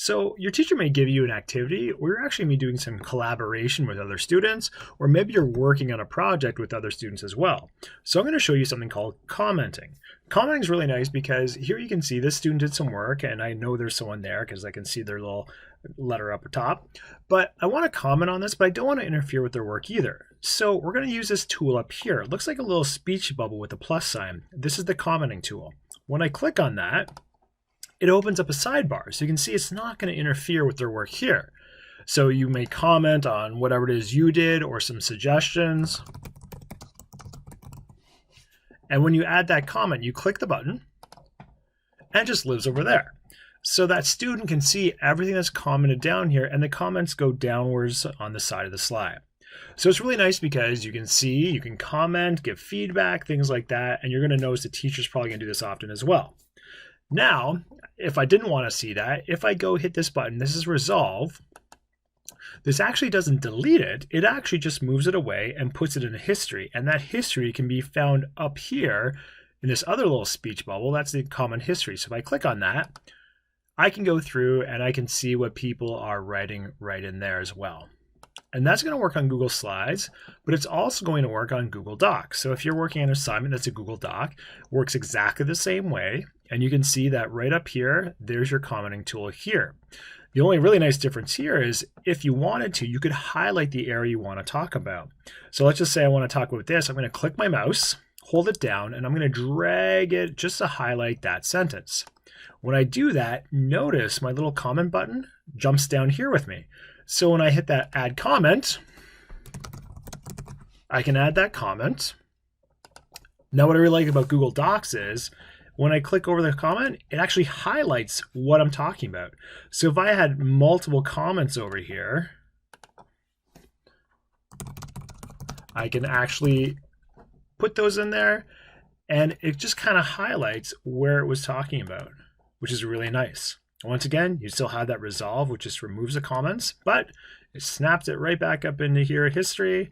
So your teacher may give you an activity, or you're actually going to be doing some collaboration with other students, or maybe you're working on a project with other students as well. So I'm going to show you something called commenting. Commenting is really nice because here you can see this student did some work, and I know there's someone there because I can see their little letter up top. But I want to comment on this, but I don't want to interfere with their work either. So we're going to use this tool up here. It looks like a little speech bubble with a plus sign. This is the commenting tool. When I click on that, it opens up a sidebar. So you can see it's not going to interfere with their work here. So you may comment on whatever it is you did or some suggestions. And when you add that comment, you click the button and it just lives over there. So that student can see everything that's commented down here, and the comments go downwards on the side of the slide. So it's really nice because you can see, you can comment, give feedback, things like that, and you're going to notice the teacher's probably going to do this often as well. Now, if I didn't want to see that, if I go hit this button, this is resolve, this actually doesn't delete it, it actually just moves it away and puts it in a history, and that history can be found up here in this other little speech bubble. That's the comment history. So if I click on that, I can go through and I can see what people are writing right in there as well. And that's going to work on Google Slides, but it's also going to work on Google Docs. So if you're working on an assignment that's a Google Doc, it works exactly the same way. And you can see that right up here, there's your commenting tool here. The only really nice difference here is if you wanted to, you could highlight the area you want to talk about. So let's just say I want to talk about this. I'm going to click my mouse, hold it down, and I'm going to drag it just to highlight that sentence. When I do that, notice my little comment button jumps down here with me. So when I hit that add comment, I can add that comment. Now what I really like about Google Docs is when I click over the comment, it actually highlights what I'm talking about. So if I had multiple comments over here, I can actually put those in there and it just kind of highlights where it was talking about, which is really nice. Once again, you still have that resolve, which just removes the comments, but it snaps it right back up into here, history,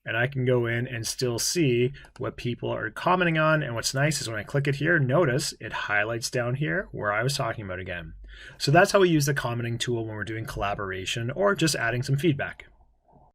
and I can go in and still see what people are commenting on. And what's nice is when I click it here, notice it highlights down here where I was talking about again. So that's how we use the commenting tool when we're doing collaboration or just adding some feedback.